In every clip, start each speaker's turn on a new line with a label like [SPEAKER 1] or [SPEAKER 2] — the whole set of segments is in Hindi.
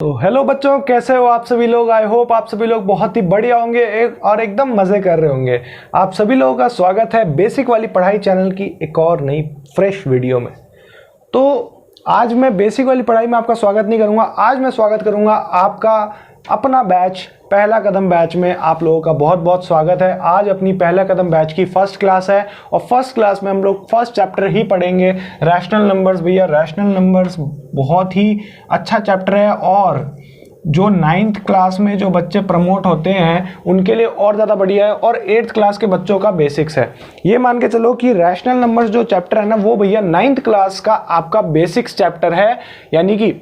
[SPEAKER 1] तो हेलो बच्चों, कैसे हो आप सभी लोग। आई होप आप सभी लोग बहुत ही बढ़िया होंगे और एकदम मज़े कर रहे होंगे। आप सभी लोगों का स्वागत है बेसिक वाली पढ़ाई चैनल की एक और नई फ्रेश वीडियो में। तो आज मैं बेसिक वाली पढ़ाई में आपका स्वागत नहीं करूंगा, आज मैं स्वागत करूंगा आपका अपना बैच पहला कदम बैच में। आप लोगों का बहुत बहुत स्वागत है। आज अपनी पहला कदम बैच की फर्स्ट क्लास है और फर्स्ट क्लास में हम लोग फर्स्ट चैप्टर ही पढ़ेंगे, रैशनल नंबर्स। भैया रैशनल नंबर्स बहुत ही अच्छा चैप्टर है और जो 9th क्लास में जो बच्चे प्रमोट होते हैं उनके लिए और ज़्यादा बढ़िया है और 8th क्लास के बच्चों का बेसिक्स है। ये मान के चलो कि रैशनल नंबर्स जो चैप्टर है ना, वो भैया 9th क्लास का आपका बेसिक्स चैप्टर है। यानी कि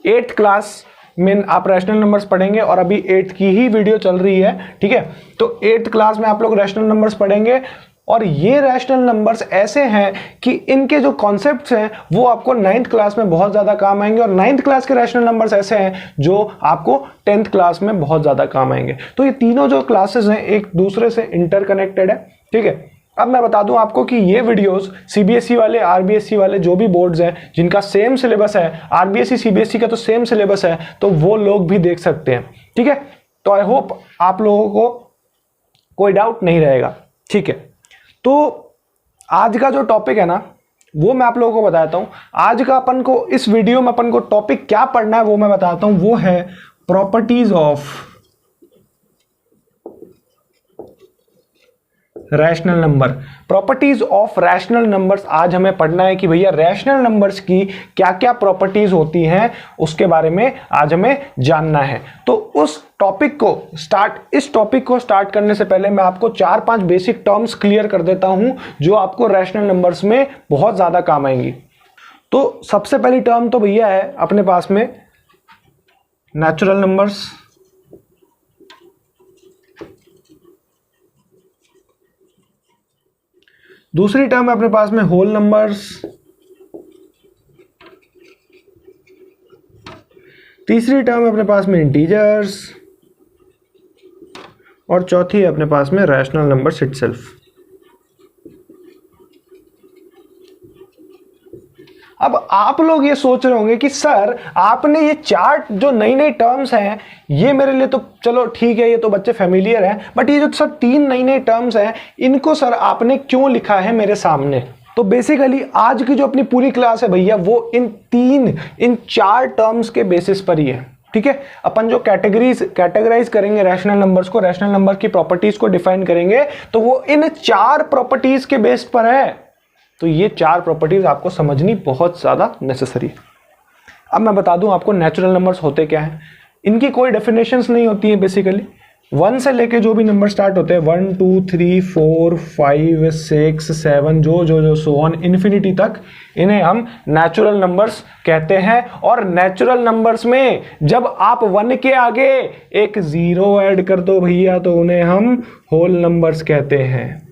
[SPEAKER 1] 8th क्लास में आप रैशनल नंबर्स पढ़ेंगे और अभी 8th की ही वीडियो चल रही है, ठीक है। तो 8th क्लास में आप लोग रैशनल नंबर्स पढ़ेंगे और ये रैशनल नंबर्स ऐसे हैं कि इनके जो कॉन्सेप्ट्स हैं वो आपको 9th क्लास में बहुत ज़्यादा काम आएंगे और 9th क्लास के रैशनल नंबर्स ऐसे हैं जो आपको 10th क्लास में बहुत ज़्यादा काम आएंगे। तो ये तीनों जो क्लासेस हैं एक दूसरे से इंटरकनेक्टेड है, ठीक है। अब मैं बता दूं आपको कि ये वीडियोस सीबीएसई वाले, आरबीएसई वाले जो भी बोर्ड्स हैं जिनका सेम सिलेबस है, आरबीएसई सीबीएसई का तो सेम सिलेबस है, तो वो लोग भी देख सकते हैं, ठीक है। तो आई होप आप लोगों को कोई डाउट नहीं रहेगा, ठीक है। तो आज का जो टॉपिक है ना वो मैं आप लोगों को बताता हूं। आज का अपन को इस वीडियो में अपन को टॉपिक क्या पढ़ना है वो मैं बताता हूं। वो है properties of rational number. Properties of rational numbers आज हमें पढ़ना है कि भैया रैशनल नंबर्स की क्या क्या प्रॉपर्टीज होती हैं उसके बारे में आज हमें जानना है। तो इस टॉपिक को स्टार्ट करने से पहले मैं आपको 4-5 बेसिक टर्म्स क्लियर कर देता हूं जो आपको रैशनल नंबर्स में बहुत ज्यादा काम आएंगी। तो सबसे पहली टर्म तो भैया है अपने पास में नेचुरल नंबर्स। दूसरी टर्म है अपने पास में होल नंबर्स। तीसरी टर्म है अपने पास में इंटीजर्स और चौथी है अपने पास में रैशनल नंबर्स इटसेल्फ। अब आप लोग ये सोच रहे होंगे कि सर आपने ये चार जो नई नई टर्म्स हैं ये मेरे लिए तो चलो ठीक है, ये तो बच्चे फेमिलियर हैं, बट ये जो सर 3 नई नई टर्म्स हैं इनको सर आपने क्यों लिखा है मेरे सामने। तो बेसिकली आज की जो अपनी पूरी क्लास है भैया वो इन 4 टर्म्स के बेसिस पर ही है, ठीक है। अपन जो कैटेगराइज करेंगे रैशनल नंबर्स को, रैशनल नंबर की प्रॉपर्टीज को डिफाइन करेंगे तो वो इन 4 प्रॉपर्टीज के बेस पर है। तो ये 4 प्रॉपर्टीज आपको समझनी बहुत ज्यादा नेसेसरी है। अब मैं बता दूं आपको नेचुरल नंबर्स होते क्या हैं। इनकी कोई डेफिनेशंस नहीं होती है। बेसिकली 1 से लेके जो भी नंबर स्टार्ट होते हैं 1 2 3 4 5 6 7 जो सो ऑन इन्फिनिटी तक, इन्हें हम नेचुरल नंबर्स कहते हैं। और नेचुरल नंबर्स में जब आप 1 के आगे एक 0 ऐड कर दो भैया तो उन्हें हम होल नंबर्स कहते हैं।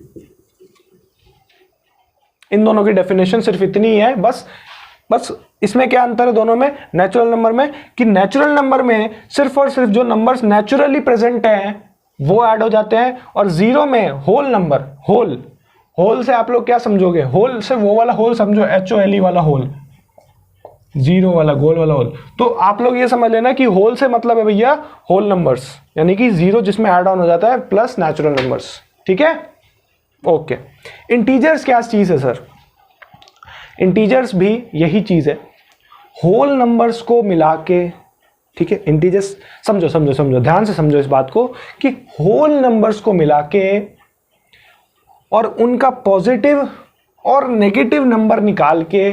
[SPEAKER 1] इन दोनों की डेफिनेशन सिर्फ इतनी ही है, बस इसमें क्या अंतर है दोनों में, नेचुरल नंबर में, कि नेचुरल नंबर में सिर्फ और सिर्फ जो नंबर्स नेचुरली प्रेजेंट हैं वो ऐड हो जाते हैं और 0 में होल नंबर, होल से आप लोग क्या समझोगे, होल से वो वाला होल समझो, HOLE वाला होल, 0 वाला गोल वाला होल। तो आप लोग ये समझ लेना कि होल से मतलब है भैया होल नंबर्स, यानी कि 0 जिसमें ऐड ऑन हो जाता है प्लस नेचुरल नंबर्स, ठीक है। ओके, इंटीजर्स क्या चीज है सर। इंटीजर्स भी यही चीज है, होल नंबर्स को मिला के, ठीक है। इंटीजर्स समझो ध्यान से समझो इस बात को कि होल नंबर्स को मिला के और उनका पॉजिटिव और नेगेटिव नंबर निकाल के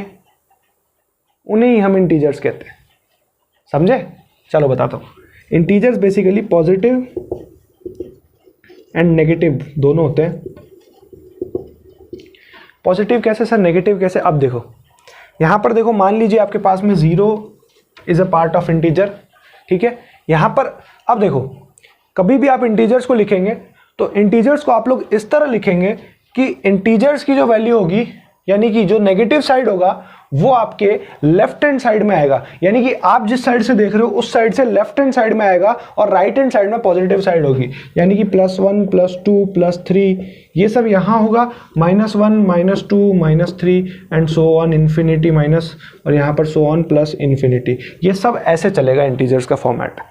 [SPEAKER 1] उन्हें हम इंटीजर्स कहते हैं। समझे? चलो बताता हूं। Integers basically positive and negative दोनों होते हैं। पॉजिटिव कैसे सर, नेगेटिव कैसे? अब देखो यहां पर देखो, मान लीजिए आपके पास में 0 is a part of integer, ठीक है। यहां पर अब देखो कभी भी आप इंटीजर्स को लिखेंगे तो इंटीजर्स को आप लोग इस तरह लिखेंगे कि इंटीजर्स की जो वैल्यू होगी, यानी कि जो नेगेटिव साइड होगा वो आपके लेफ्ट हैंड साइड में आएगा, यानी कि आप जिस साइड से देख रहे हो उस साइड से लेफ्ट हैंड साइड में आएगा और राइट हैंड साइड में पॉजिटिव साइड होगी, यानी कि +1 +2 +3 ये सब यहाँ होगा, -1 -2 -3 and so on infinity minus, और यहाँ पर सो ऑन प्लस इन्फिनिटी। ये सब ऐसे चलेगा इंटीजर्स का फॉर्मेट।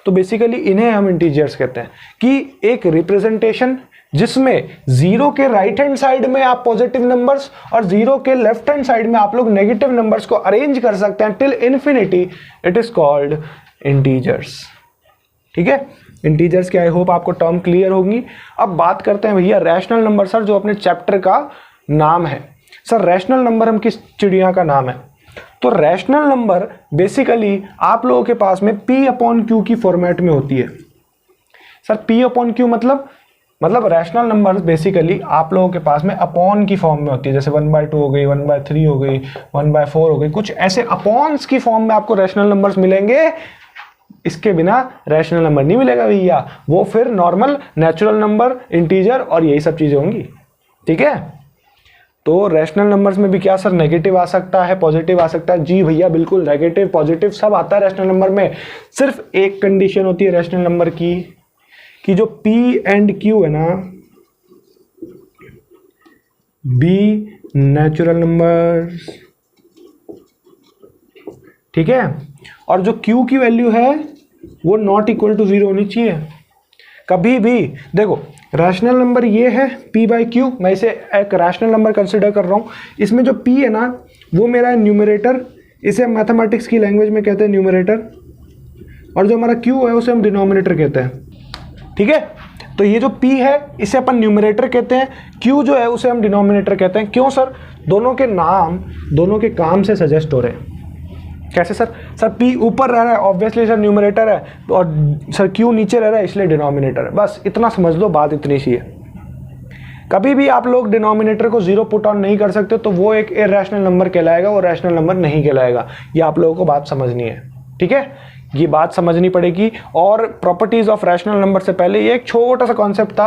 [SPEAKER 1] तो बेसिकली इन्हें हम इंटीजर्स कहते हैं कि एक रिप्रेजेंटेशन जिसमें 0 के राइट हैंड साइड में आप पॉजिटिव नंबर्स और 0 के लेफ्ट हैंड साइड में आप लोग नेगेटिव नंबर्स को अरेंज कर सकते हैं till infinity, it is called integers. ठीक है, इंटीजर्स के आई होप आपको टर्म क्लियर होगी। अब बात करते हैं भैया रैशनल नंबर सर, जो अपने चैप्टर का नाम है। सर रैशनल नंबर हम किस चिड़िया का नाम है? तो रैशनल नंबर बेसिकली आप लोगों के पास में P/Q की फॉर्मेट में होती है। सर P/Q मतलब रैशनल नंबर्स बेसिकली आप लोगों के पास में अपॉन की फॉर्म में होती है, जैसे 1/2 हो गई, 1/3 हो गई, 1/4 हो गई, कुछ ऐसे अपॉन्स की फॉर्म में आपको रैशनल नंबर्स मिलेंगे। इसके बिना रैशनल नंबर नहीं मिलेगा भैया, वो फिर नॉर्मल, नेचुरल नंबर, इंटीजर और यही सब चीजें होंगी। ठीक है, तो रैशनल नंबर्स में भी क्या सर नेगेटिव आ सकता है, पॉजिटिव आ सकता है? जी भैया बिल्कुल, नेगेटिव पॉजिटिव सब आता है रैशनल नंबर में। सिर्फ एक कंडीशन होती है रैशनल नंबर की कि जो P एंड Q है ना, बी नेचुरल नंबर्स, ठीक है, और जो Q की वैल्यू है वो नॉट इक्वल टू 0 होनी चाहिए कभी भी। देखो रैशनल नंबर ये है P/Q, मैं इसे एक रैशनल नंबर कंसिडर कर रहा हूं। इसमें जो P है ना वो मेरा है न्यूमरेटर, इसे मैथमेटिक्स की लैंग्वेज में कहते हैं न्यूमरेटर, और जो हमारा Q है उसे हम डिनोमिनेटर कहते हैं। ठीक है, तो ये जो P है इसे अपन न्यूमरेटर कहते हैं, Q जो है उसे हम डिनोमिनेटर कहते हैं। क्यों सर? दोनों के नाम दोनों के काम से सजेस्ट हो रहे हैं। कैसे सर? सर P ऊपर रह रहा है ऑब्वियसली सर न्यूमरेटर है, और सर Q नीचे रह रहा है इसलिए डिनोमिनेटर है। बस इतना समझ लो, बात इतनी सी है। कभी भी आप लोग डिनोमिनेटर को 0 पुट ऑन नहीं कर सकते तो वो एक इरैशनल नंबर कहलाएगा, वो रैशनल नंबर नहीं कहलाएगा। ये आप लोगों को बात समझनी है। ठीक है, ये बात समझनी पड़ेगी। और प्रॉपर्टीज ऑफ रैशनल नंबर से पहले ये एक छोटा सा कॉन्सेप्ट था,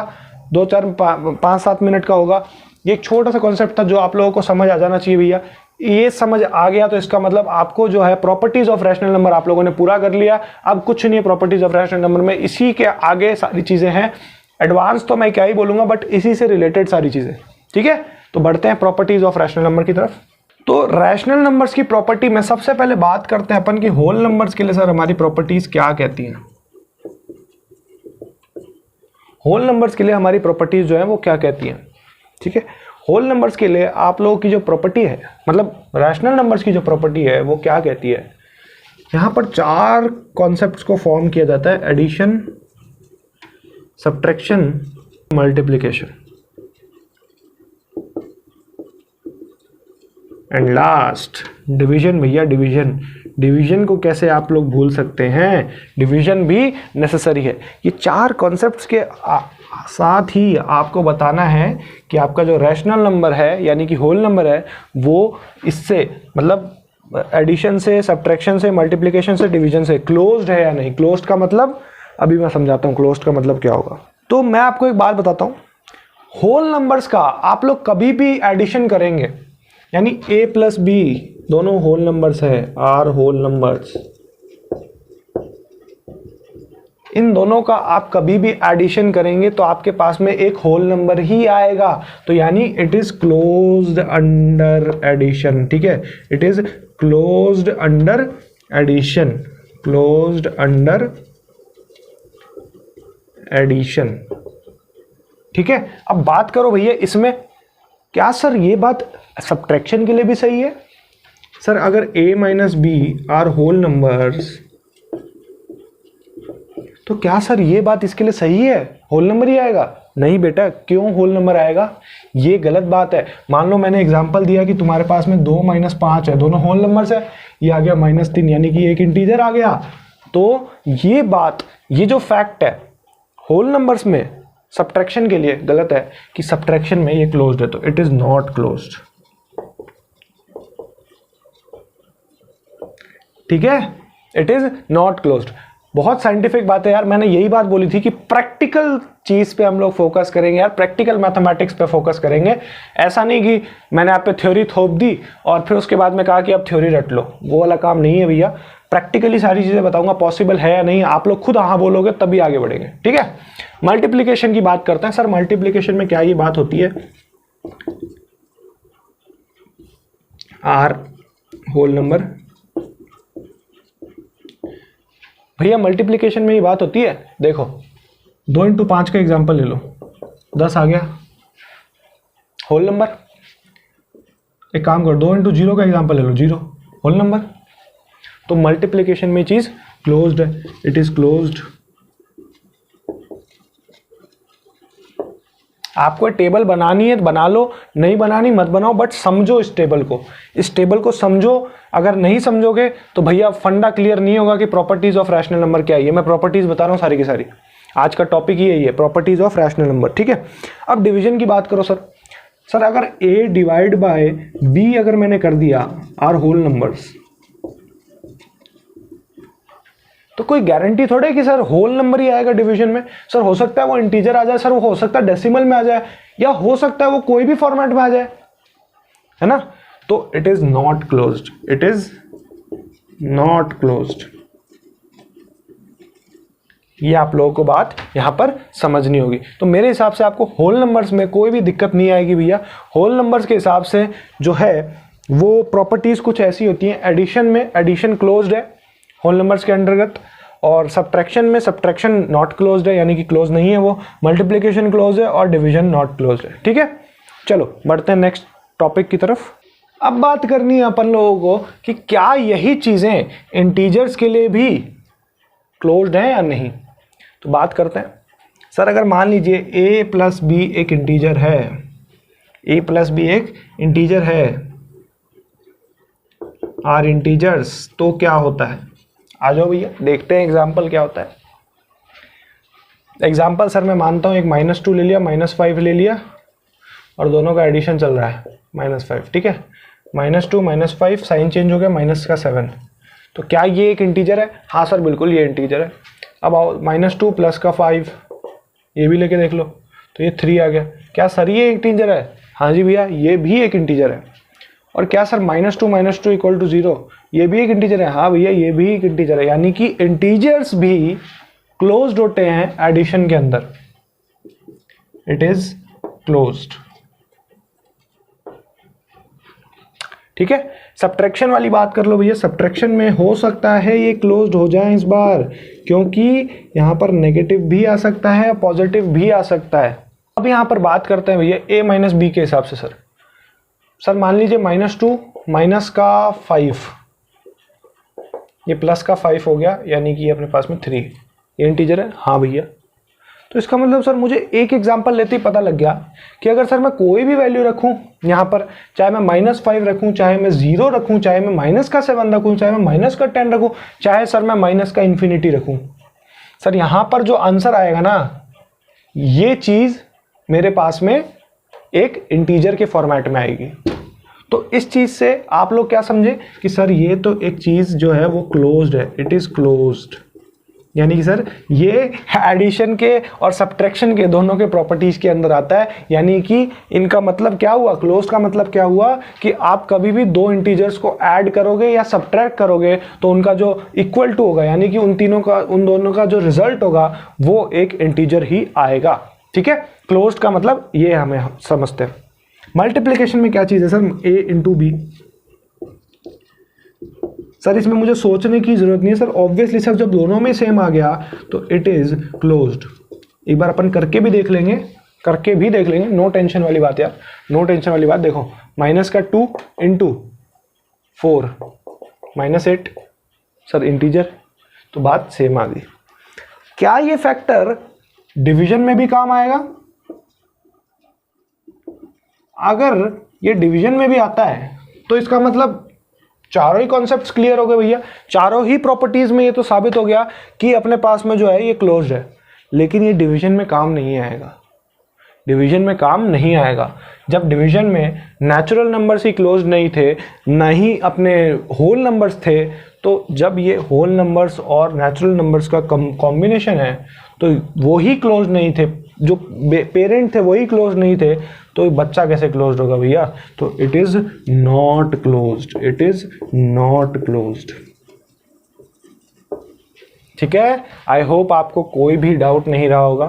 [SPEAKER 1] 5-7 मिनट का होगा। ये एक छोटा सा कॉन्सेप्ट था जो आप लोगों को समझ आ जाना चाहिए भैया। ये समझ आ गया तो इसका मतलब आपको जो है प्रॉपर्टीज ऑफ रैशनल नंबर आप लोगों ने पूरा कर लिया। अब कुछ नहीं है प्रॉपर्टीज ऑफ रैशनल नंबर में, इसी के आगे सारी चीजें हैं। एडवांस तो मैं क्या ही बोलूंगा, बट इसी से रिलेटेड सारी चीजें। ठीक है, तो बढ़ते हैं प्रॉपर्टीज ऑफ रैशनल नंबर की तरफ। तो रैशनल नंबर्स की प्रॉपर्टी में सबसे पहले बात करते हैं अपन की होल नंबर्स के लिए सर हमारी प्रॉपर्टीज क्या कहती हैं। होल नंबर्स के लिए हमारी प्रॉपर्टीज जो है वो क्या कहती हैं। ठीक है, होल नंबर्स के लिए आप लोगों की जो प्रॉपर्टी है, मतलब रैशनल नंबर्स की जो प्रॉपर्टी है वो क्या कहती है। यहां पर 4 कॉन्सेप्ट्स को फॉर्म किया जाता है: addition, subtraction, multiplication and last division. भैया डिवीजन, डिवीजन को कैसे आप लोग भूल सकते हैं, डिवीजन भी नेसेसरी है। ये 4 कॉन्सेप्ट्स के साथ ही आपको बताना है कि आपका जो रैशनल नंबर है यानी कि होल नंबर है वो इससे मतलब एडिशन से, सब्ट्रैक्शन से, मल्टीप्लिकेशन से, डिवीजन से क्लोज्ड है या नहीं। क्लोज्ड का मतलब अभी मैं समझाता हूँ क्लोज्ड का मतलब क्या होगा। तो मैं आपको एक बात बताता हूँ, होल नंबर्स का आप लोग कभी भी एडिशन करेंगे यानी a + b दोनों होल नंबर्स है, आर होल नंबर्स, इन दोनों का आप कभी भी एडिशन करेंगे तो आपके पास में एक होल नंबर ही आएगा। तो यानी it is closed under addition. ठीक है, it is closed under addition, closed under addition. ठीक है, अब बात करो भैया इसमें क्या सर ये बात सब्ट्रैक्शन के लिए भी सही है? सर अगर a - b are whole numbers, तो क्या सर ये बात इसके लिए सही है, होल नंबर ही आएगा? नहीं बेटा, क्यों होल नंबर आएगा? ये गलत बात है। मान लो मैंने एग्जांपल दिया कि तुम्हारे पास में 2 - 5 है, दोनों होल नंबर्स है, ये आ गया -3 यानी कि एक इंटीजर आ गया। तो ये बात, ये जो फैक्ट है होल नंबर्स में सब्ट्रैक्शन के लिए गलत है कि सब्ट्रैक्शन में ये क्लोज्ड है, तो इट इज नॉट क्लोज्ड। ठीक है, इट इज नॉट क्लोज्ड। बहुत साइंटिफिक बात है यार, मैंने यही बात बोली थी कि प्रैक्टिकल चीज़ पे हम लोग फोकस करेंगे यार, प्रैक्टिकल मैथमेटिक्स पे फोकस करेंगे। ऐसा नहीं कि मैंने आप पे थ्योरी थोप दी और फिर उसके बाद में कहा कि अब थ्योरी रट लो, वो वाला काम नहीं है भैया। प्रैक्टिकली सारी चीज़ें बताऊंगा, पॉसिबल है या नहीं, आप लोग खुद हाँ बोलोगे तभी आगे बढ़ेंगे, ठीक है। मल्टीप्लीकेशन की बात करते हैं। सर मल्टीप्लीकेशन में क्या ये बात होती है, आर होल नंबर, भैया मल्टीप्लीकेशन में ये बात होती है। देखो 2 इंटू 5 का एग्जाम्पल ले लो, 10 आ गया होल नंबर। एक काम करो 2 इंटू 0 का एग्जाम्पल ले लो, 0 होल नंबर। तो मल्टीप्लीकेशन में चीज क्लोज्ड है, इट इज क्लोज्ड। आपको टेबल बनानी है बना लो, नहीं बनानी मत बनाओ, बट समझो इस टेबल को, इस टेबल को समझो। अगर नहीं समझोगे तो भैया फंडा क्लियर नहीं होगा कि प्रॉपर्टीज ऑफ रैशनल नंबर क्या है। ये मैं प्रॉपर्टीज बता रहा हूँ सारी की सारी, आज का टॉपिक ही है प्रॉपर्टीज ऑफ रैशनल नंबर, ठीक है। अब डिवीजन की बात करो सर अगर a डिवाइड बाय b अगर मैंने कर दिया आर होल नंबर्स, तो कोई गारंटी थोड़े कि सर होल नंबर ही आएगा डिवीजन में। सर हो सकता है वो इंटीजर आ जाए, सर वो हो सकता है डेसिमल में आ जाए, या हो सकता है वो कोई भी फॉर्मेट में आ जाए, है ना। तो it is not closed, it is not closed. ये आप लोगों को बात यहां पर समझनी होगी। तो मेरे हिसाब से आपको होल नंबर्स में कोई भी दिक्कत नहीं आएगी भैया। होल नंबर्स के हिसाब से जो है वो प्रॉपर्टीज कुछ ऐसी होती हैं, एडिशन में एडिशन क्लोज्ड है होल नंबर्स के अंतर्गत, और सब्ट्रैक्शन में सब्ट्रैक्शन नॉट क्लोज्ड है, यानी कि क्लोज नहीं है वो। मल्टीप्लिकेशन क्लोज है और डिवीजन नॉट क्लोज्ड है, ठीक है। चलो बढ़ते हैं नेक्स्ट टॉपिक की तरफ। अब बात करनी है अपन लोगों को कि क्या यही चीजें इंटीजर्स के लिए भी क्लोज्ड है या नहीं। तो बात करते हैं। सर अगर मान लीजिए a प्लस बी एक इंटीजर है, a प्लस बी एक इंटीजर है, आर इंटीजर्स, तो क्या होता है। आ जाओ भैया देखते हैं एग्जाम्पल क्या होता है। एग्जाम्पल सर मैं मानता हूँ एक -2 ले लिया, -5 ले लिया, और दोनों का एडिशन चल रहा है -5, ठीक है। -2 -5 साइन चेंज हो गया, -7। तो क्या ये एक इंटीजर है। हाँ सर बिल्कुल ये इंटीजर है। अब आओ -2 प्लस का 5, ये भी लेके देख लो, तो ये 3 आ गया। क्या सर ये इंटीजर है। हाँ जी भैया ये भी एक इंटीजर है। और क्या सर -2 इक्वल टू 0, ये भी एक इंटीजर है। हाँ भैया ये भी एक इंटीजर है। यानी कि इंटीजर्स भी क्लोज्ड होते हैं एडिशन के अंदर, इट इज क्लोज्ड, ठीक है। सब्ट्रैक्शन वाली बात कर लो भैया। सब्ट्रैक्शन में हो सकता है ये क्लोज्ड हो जाए इस बार, क्योंकि यहां पर नेगेटिव भी आ सकता है, पॉजिटिव भी आ सकता है। अब यहां पर बात करते हैं भैया a माइनस बी के हिसाब से। सर मान लीजिए -2 माइनस का 5, ये प्लस का 5 हो गया, यानी कि अपने पास में 3, ये इंटीजर है। हाँ भैया, तो इसका मतलब सर मुझे एक एग्जांपल लेते ही पता लग गया कि अगर सर मैं कोई भी वैल्यू रखूं यहाँ पर, चाहे मैं -5 रखूं, चाहे मैं 0 रखूं, चाहे मैं -7 रखूं, चाहे मैं -10 रखूं, चाहे सर मैं -∞ रखूं, सर यहाँ पर जो आंसर आएगा ना, ये चीज मेरे पास में एक इंटीजर के फॉर्मेट में आएगी। तो इस चीज से आप लोग क्या समझे कि सर ये तो एक चीज जो है वो क्लोज्ड है, इट इज क्लोज्ड। यानी कि सर ये एडिशन के और सब्ट्रैक्शन के दोनों के प्रॉपर्टीज के अंदर आता है। यानी कि इनका मतलब क्या हुआ, क्लोज का मतलब क्या हुआ कि आप कभी भी दो इंटीजर्स को ऐड करोगे या सब्ट्रैक्ट करोगे तो उनका जो इक्वल टू होगा, यानी कि उन दोनों का जो रिजल्ट होगा वो एक इंटीजर ही आएगा, ठीक है। क्लोज्ड का मतलब ये हमें समझते हैं। मल्टीप्लिकेशन में क्या चीज है sir, a into B. Sir इसमें मुझे सोचने की जरूरत नहीं है सर, ऑब्वियसली सर जब दोनों में सेम आ गया तो इट इज क्लोज्ड। एक बार अपन करके भी देख लेंगे, नो टेंशन वाली बात यार, नो टेंशन वाली बात। देखो -2 इंटू 4 -8, सर इंटीजर, तो बात सेम आ गई। क्या ये फैक्टर डिवीजन में भी काम आएगा। अगर ये डिवीजन में भी आता है तो इसका मतलब चारों ही कॉन्सेप्ट्स क्लियर हो गए भैया, चारों ही प्रॉपर्टीज में ये तो साबित हो गया कि अपने पास में जो है ये क्लोज्ड है। लेकिन ये डिवीजन में काम नहीं आएगा, डिवीजन में काम नहीं आएगा। जब डिवीजन में नेचुरल नंबर्स ही क्लोज नहीं थे, ना ही अपने होल नंबर्स थे, तो जब ये होल नंबर्स और नेचुरल नंबर्स का कॉम्बिनेशन है तो वो ही क्लोज नहीं थे, जो पेरेंट थे वही क्लोज नहीं थे तो बच्चा कैसे क्लोज्ड होगा भैया? तो it is not closed, it is not closed. ठीक है, आई होप आपको कोई भी डाउट नहीं रहा होगा।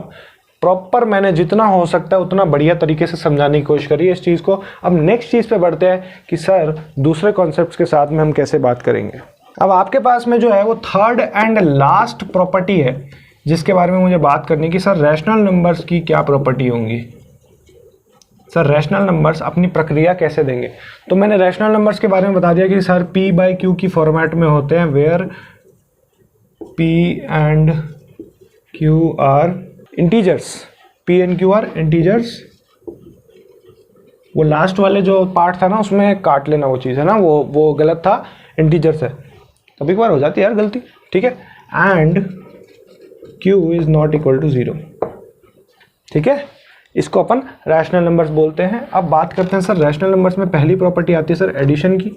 [SPEAKER 1] प्रॉपर मैंने जितना हो सकता है उतना बढ़िया तरीके से समझाने की कोशिश करी है इस चीज़ को। अब नेक्स्ट चीज़ पे बढ़ते हैं कि सर दूसरे कॉन्सेप्ट्स के साथ में हम कैसे बात करेंगे। अब आपके पास में जो है वो थर्ड एंड लास्ट प्रॉपर्टी है जिसके बारे में मुझे बात करनी है कि सर रैशनल नंबर्स की क्या प्रॉपर्टी होंगी। सर रैशनल नंबर्स अपनी प्रक्रिया कैसे देंगे? तो मैंने रैशनल नंबर्स के बारे में बता दिया कि सर P बाई Q की फॉर्मेट में होते हैं, where P and Q are integers, P and Q are integers. वो लास्ट वाले जो पार्ट था ना उसमें काट लेना वो चीज़ है ना, वो गलत था, इंटीजर्स है। कभी कभार हो जाती है यार गलती, ठीक है। And Q is not equal to 0, ठीक है। इसको अपन रैशनल नंबर्स बोलते हैं। अब बात करते हैं सर रैशनल नंबर्स में पहली प्रॉपर्टी आती है सर एडिशन की।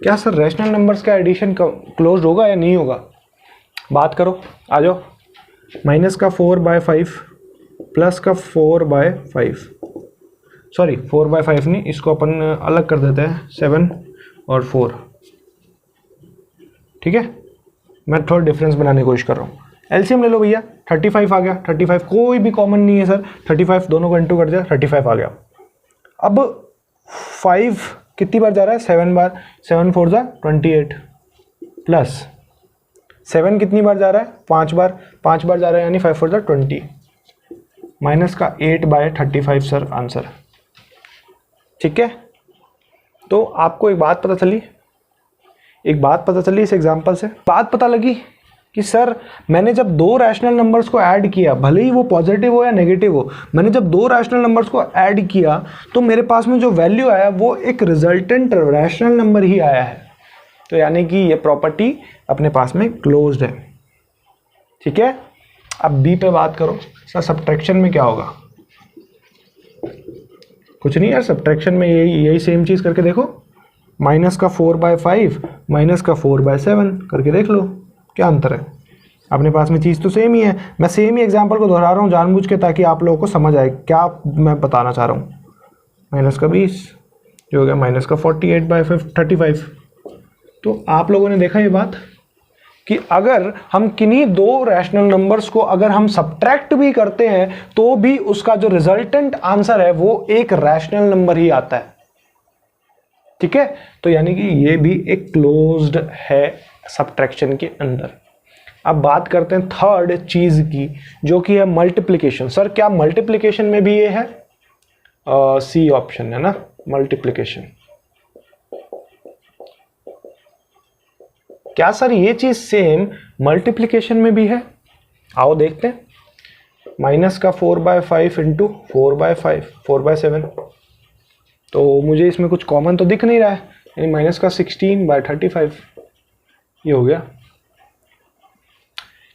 [SPEAKER 1] क्या सर रैशनल नंबर्स का एडिशन क्लोज होगा या नहीं होगा? बात करो, आ जाओ। माइनस का 4/5 प्लस का 4/5, सॉरी 4/5 नहीं, इसको अपन अलग कर देते हैं 7 और 4, ठीक है। मैं थोड़ा डिफरेंस बनाने की कोशिश कर रहा हूँ। एलसीएम ले लो भैया, 35 आ गया, 35 कोई भी कॉमन नहीं है सर, 35 दोनों को इंटू कर दिया, 35 आ गया। अब 5 कितनी बार जा रहा है? 7 बार, 7 4 जा 28 प्लस 7 कितनी बार जा रहा है? 5 बार, 5 बार जा रहा है यानी 5 4 जा 20 माइनस का 8/35 सर आंसर, ठीक है। तो आपको एक बात पता चली इस एग्जांपल से, बात पता लगी कि सर मैंने जब दो रैशनल नंबर्स को ऐड किया, भले ही वो पॉजिटिव हो या नेगेटिव हो, मैंने जब दो रैशनल नंबर्स को ऐड किया तो मेरे पास में जो वैल्यू आया वो एक रिजल्टेंट रैशनल नंबर ही आया है। तो यानी कि ये प्रॉपर्टी अपने पास में क्लोज्ड है, ठीक है। अब बी पे बात करो सर, सब्ट्रैक्शन में क्या होगा? कुछ नहीं यार, सब्ट्रैक्शन में यही सेम चीज़ करके देखो। माइनस का 4/5 माइनस का 4/7 करके देख लो क्या अंतर है। अपने पास में चीज़ तो सेम ही है। मैं सेम ही एग्जांपल को दोहरा रहा हूँ जानबूझ के ताकि आप लोगों को समझ आए क्या मैं बताना चाह रहा हूँ। माइनस का 20 जो हो गया माइनस का 48/35। तो आप लोगों ने देखा ये बात कि अगर हम किन्हीं दो रैशनल नंबर्स को अगर हम सब्ट्रैक्ट भी करते हैं तो भी उसका जो रिजल्टेंट आंसर है वो एक रैशनल नंबर ही आता है, ठीक है। तो यानी कि ये भी एक क्लोज्ड है सब्ट्रैक्शन के अंदर। अब बात करते हैं थर्ड चीज की जो कि है मल्टीप्लिकेशन। सर क्या मल्टीप्लिकेशन में भी ये है? सी ऑप्शन है ना, मल्टीप्लिकेशन। क्या सर ये चीज सेम मल्टीप्लिकेशन में भी है? आओ देखते हैं। माइनस का 4/5 इंटू 4/5 4/7, तो मुझे इसमें कुछ कॉमन तो दिख नहीं रहा है, यानी माइनस का 16/35 ये हो गया।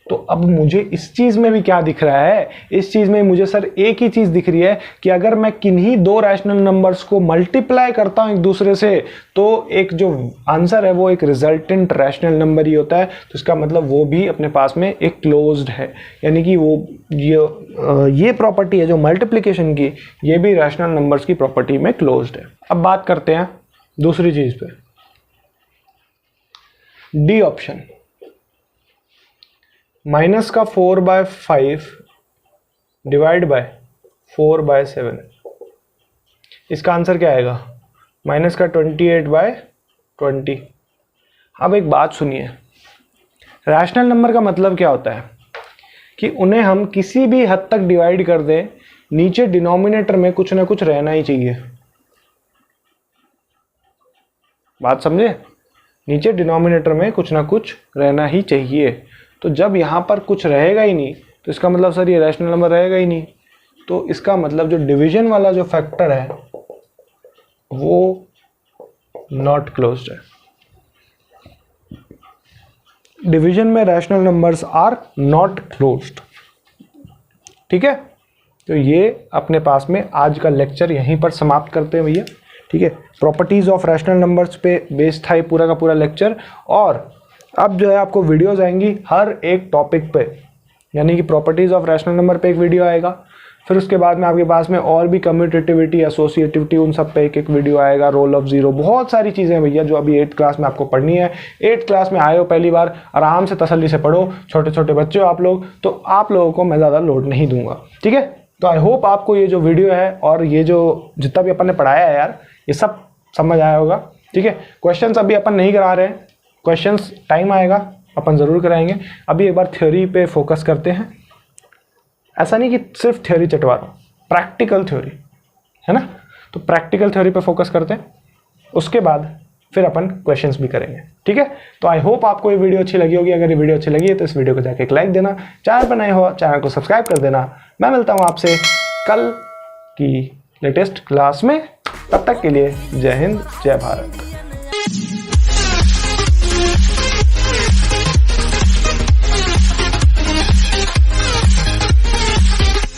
[SPEAKER 1] तो अब मुझे इस चीज में भी क्या दिख रहा है? इस चीज में मुझे सर एक ही चीज दिख रही है कि अगर मैं किन्हीं दो रैशनल नंबर्स को मल्टीप्लाई करता हूं एक दूसरे से तो एक जो आंसर है वो एक रिजल्टेंट रैशनल नंबर ही होता है। तो इसका मतलब वो भी अपने पास में एक क्लोज्ड है, यानी कि वो ये प्रॉपर्टी है जो मल्टीप्लिकेशन की, ये भी रैशनल नंबर्स की प्रॉपर्टी में क्लोज्ड है। अब बात करते हैं दूसरी चीज पे, डी ऑप्शन। माइनस का 4/5 डिवाइड बाय 4/7, इसका आंसर क्या आएगा? माइनस का 28/20। अब एक बात सुनिए, रैशनल नंबर का मतलब क्या होता है कि उन्हें हम किसी भी हद तक डिवाइड कर दें, नीचे डिनोमिनेटर में कुछ ना कुछ रहना ही चाहिए। बात समझे? नीचे डिनोमिनेटर में कुछ ना कुछ रहना ही चाहिए। तो जब यहाँ पर कुछ रहेगा ही नहीं तो इसका मतलब सर ये रैशनल नंबर रहेगा ही नहीं। तो इसका मतलब जो डिवीजन वाला जो फैक्टर है वो नॉट क्लोज्ड है। डिवीजन में rational numbers are not closed, ठीक है। तो ये अपने पास में आज का लेक्चर यहीं पर समाप्त करते हैं भैया, ठीक है। प्रॉपर्टीज ऑफ रैशनल नंबर्स पे बेस्ड था ये पूरा का पूरा लेक्चर। और अब जो है आपको वीडियोस आएंगी हर एक टॉपिक पे, यानी कि प्रॉपर्टीज़ ऑफ रैशनल नंबर पे एक वीडियो आएगा। फिर उसके बाद में आपके पास में और भी कम्यूटेटिविटी, एसोसिएटिविटी, उन सब पे एक वीडियो आएगा। रोल ऑफ ज़ीरो, बहुत सारी चीज़ें भैया जो अभी 8th क्लास में आपको पढ़नी है। 8th क्लास में आए हो पहली बार, आराम से तसल्ली से पढ़ो। छोटे छोटे बच्चे हो आप लोग, तो आप लोगों को मैं ज़्यादा लोड नहीं दूंगा, ठीक है। तो आई होप आपको ये जो वीडियो है और ये जो जितना भी अपन ने पढ़ाया है यार, ये सब समझ आया होगा, ठीक है। क्वेश्चंस अभी अपन नहीं करा रहे हैं, क्वेश्चंस टाइम आएगा अपन ज़रूर कराएंगे। अभी एक बार थ्योरी पे फोकस करते हैं। ऐसा नहीं कि सिर्फ थ्योरी चटवा रहा हूँ, प्रैक्टिकल थ्योरी है ना, तो प्रैक्टिकल थ्योरी पे फोकस करते हैं। उसके बाद फिर अपन क्वेश्चंस भी करेंगे, ठीक है। तो आई होप आपको ये वीडियो अच्छी लगी होगी। अगर ये वीडियो अच्छी लगी है तो इस वीडियो को जाके एक लाइक देना, चैनल पर नए हो चैनल को सब्सक्राइब कर देना। मैं मिलता हूँ आपसे कल की लेटेस्ट क्लास में, तब तक के लिए जय हिंद, जय भारत।